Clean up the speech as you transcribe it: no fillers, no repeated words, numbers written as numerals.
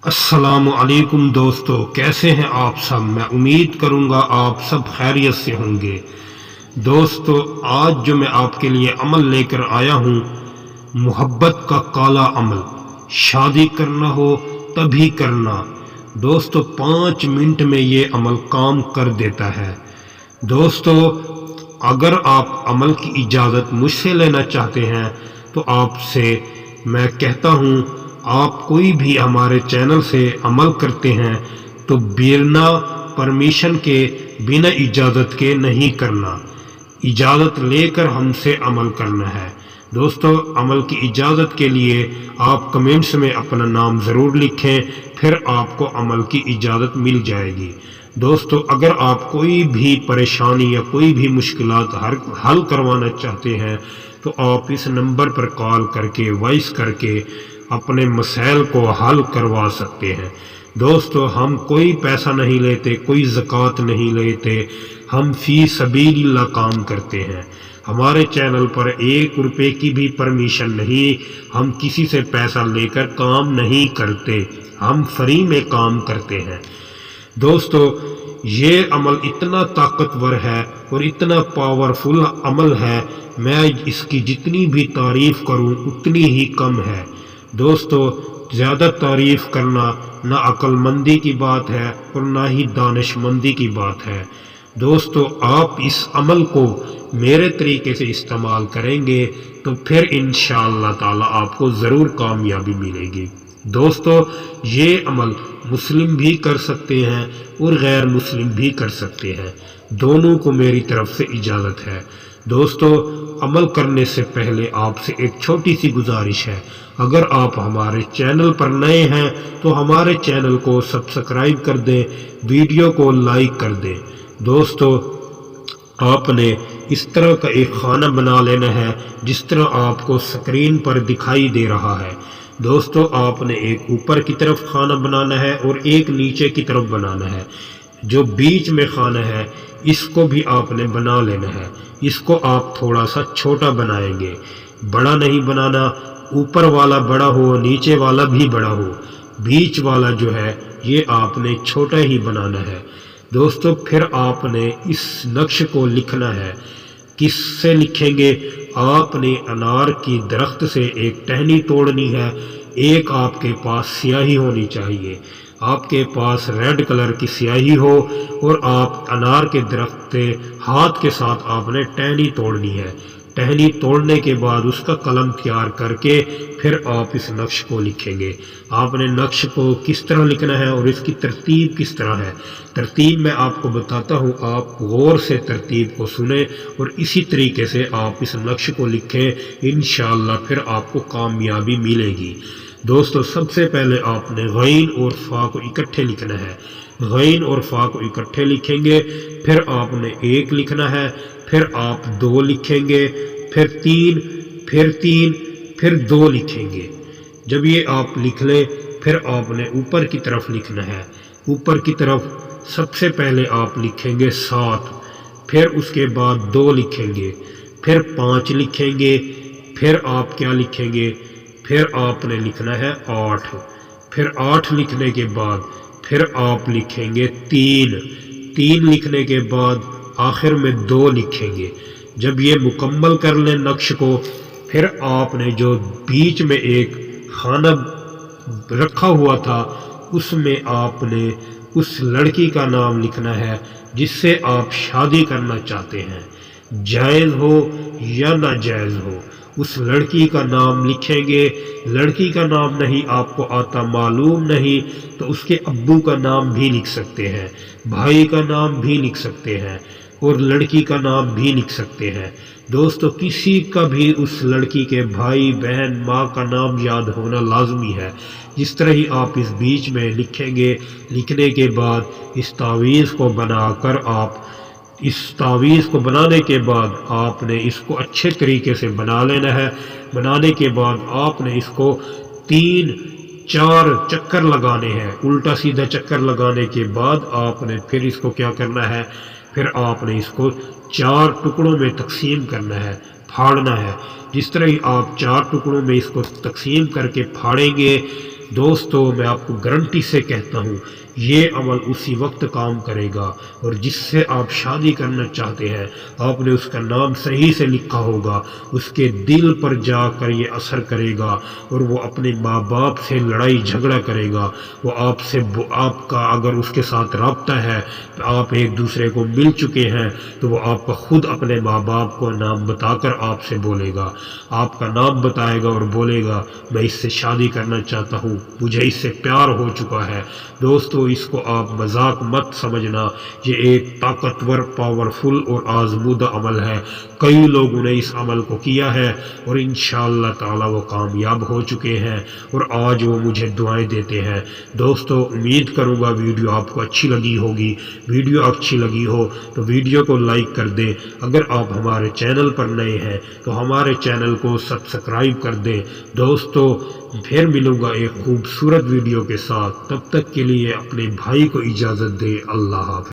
अस्सलामु अलैकुम दोस्तों, कैसे हैं आप सब। मैं उम्मीद करूंगा आप सब खैरियत से होंगे। दोस्तों, आज जो मैं आपके लिए अमल लेकर आया हूं, मोहब्बत का काला अमल। शादी करना हो तभी करना। दोस्तों, 5 मिनट में ये अमल काम कर देता है। दोस्तों, अगर आप अमल की इजाज़त मुझसे लेना चाहते हैं तो आपसे मैं कहता हूँ, आप कोई भी हमारे चैनल से अमल करते हैं तो बिना परमिशन के, बिना इजाज़त के नहीं करना। इजाज़त लेकर हमसे अमल करना है। दोस्तों, अमल की इजाज़त के लिए आप कमेंट्स में अपना नाम ज़रूर लिखें, फिर आपको अमल की इजाज़त मिल जाएगी। दोस्तों, अगर आप कोई भी परेशानी या कोई भी मुश्किलात हल करवाना चाहते हैं तो आप इस नंबर पर कॉल करके, वॉइस करके अपने मसाइल को हल करवा सकते हैं। दोस्तों, हम कोई पैसा नहीं लेते, कोई ज़कात नहीं लेते, हम फी सबीलिल्लाह काम करते हैं। हमारे चैनल पर 1 रुपए की भी परमिशन नहीं, हम किसी से पैसा लेकर काम नहीं करते, हम फ्री में काम करते हैं। दोस्तों, ये अमल इतना ताकतवर है और इतना पावरफुल अमल है, मैं इसकी जितनी भी तारीफ़ करूं उतनी ही कम है। दोस्तों, ज़्यादा तारीफ़ करना ना अक्लमंदी की बात है और ना ही दानिशमंदी की बात है। दोस्तों, आप इस अमल को मेरे तरीके से इस्तेमाल करेंगे तो फिर इंशाअल्लाह ताला आपको ज़रूर कामयाबी मिलेगी। दोस्तों, ये अमल मुस्लिम भी कर सकते हैं और गैर मुस्लिम भी कर सकते हैं, दोनों को मेरी तरफ से इजाज़त है। दोस्तों, अमल करने से पहले आपसे एक छोटी सी गुजारिश है, अगर आप हमारे चैनल पर नए हैं तो हमारे चैनल को सब्सक्राइब कर दें, वीडियो को लाइक कर दें। दोस्तों, आपने इस तरह का एक खाना बना लेना है जिस तरह आपको स्क्रीन पर दिखाई दे रहा है। दोस्तों, आपने एक ऊपर की तरफ खाना बनाना है और एक नीचे की तरफ बनाना है। जो बीच में खाना है इसको भी आपने बना लेना है। इसको आप थोड़ा सा छोटा बनाएंगे, बड़ा नहीं बनाना। ऊपर वाला बड़ा हो, नीचे वाला भी बड़ा हो, बीच वाला जो है ये आपने छोटा ही बनाना है। दोस्तों, फिर आपने इस नक्श को लिखना है। किससे लिखेंगे? आपने अनार की दरख्त से एक टहनी तोड़नी है। एक आपके पास स्याही होनी चाहिए, आपके पास रेड कलर की स्याही हो और आप अनार के दरख्त से हाथ के साथ आपने टहनी तोड़नी है। टहनी तोड़ने के बाद उसका कलम तैयार करके फिर आप इस नक्श को लिखेंगे। आपने नक्श को किस तरह लिखना है और इसकी तरतीब किस तरह है, तरतीब मैं आपको बताता हूँ, आप गौर से तरतीब को सुने और इसी तरीके से आप इस नक्श को लिखें। इंशाअल्लाह फिर आपको कामयाबी मिलेगी। दोस्तों, सबसे पहले आपने गैन और फा को इकट्ठे लिखना है। गैन और फा को इकट्ठे लिखेंगे, फिर आपने 1 लिखना है, फिर आप 2 लिखेंगे, फिर 3, फिर 2 लिखेंगे। जब ये आप लिख लें फिर आपने ऊपर की तरफ लिखना है। ऊपर की तरफ सबसे पहले आप लिखेंगे 7, फिर उसके बाद 2 लिखेंगे, फिर 5 लिखेंगे, फिर आप क्या लिखेंगे, फिर आपने लिखना है 8, फिर 8 लिखने के बाद फिर आप लिखेंगे 3 लिखने के बाद आखिर में 2 लिखेंगे। जब ये मुकम्मल कर लें नक्श को, फिर आपने जो बीच में एक खाना रखा हुआ था उसमें आपने उस लड़की का नाम लिखना है जिससे आप शादी करना चाहते हैं, जायज़ हो या नाजायज़ हो। उस लड़की का नाम लिखेंगे। लड़की का नाम नहीं आपको आता, मालूम नहीं, तो उसके अब्बू का नाम भी लिख सकते हैं, भाई का नाम भी लिख सकते हैं और लड़की का नाम भी लिख सकते हैं। दोस्तों, किसी का भी उस लड़की के भाई बहन माँ का नाम याद होना लाजमी है। जिस तरह ही आप इस बीच में लिखेंगे, लिखने के बाद इस तावीज़ को बनाकर आप इस तावीज़ को बनाने के बाद आपने इसको अच्छे तरीके से बना लेना है। बनाने के बाद आपने इसको 3-4 चक्कर लगाने हैं। उल्टा सीधा चक्कर लगाने के बाद आपने फिर इसको क्या करना है, फिर आपने इसको 4 टुकड़ों में तकसीम करना है, फाड़ना है। जिस तरह ही आप 4 टुकड़ों में इसको तकसीम करके फाड़ेंगे دوستو میں آپ کو گارنٹی سے کہتا ہوں یہ عمل اسی وقت کام کرے گا، اور جس سے آپ شادی کرنا چاہتے ہیں آپ نے اس کا نام صحیح سے لکھا ہوگا، اس کے دل پر جا کر یہ اثر کرے گا، اور وہ اپنے ماں باپ سے لڑائی جھگڑا کرے گا۔ وہ آپ کا اگر اس کے ساتھ رابطہ ہے، آپ ایک دوسرے کو مل چکے ہیں، تو وہ آپ کا خود اپنے ماں باپ کو نام بتا کر آپ سے بولے گا، آپ کا نام بتائے گا اور بولے گا میں اس سے شادی کرنا چاہتا ہوں، مجھے اس سے پیار ہو چکا ہے۔ دوستو اس کو آپ مذاق مت سمجھنا، یہ ایک طاقتور، پاورفل اور آزمودہ عمل ہے۔ کئی لوگوں نے اس عمل کو کیا ہے اور انشاءاللہ تعالی وہ کامیاب ہو چکے ہیں، اور آج وہ مجھے دعائیں دیتے ہیں۔ دوستو امید کروں گا ویڈیو آپ کو اچھی لگی ہوگی۔ ویڈیو اچھی لگی ہو تو ویڈیو کو لائک کر دیں، اگر آپ ہمارے چینل پر نئے ہیں تو ہمارے چینل کو سبسکرائب کر دیں۔ دوستو پھر ملوں گا ایک خوبصورت ویڈیو کے ساتھ، تب تک کے لیے اپنے بھائی کو اجازت دیں۔ اللہ حافظ۔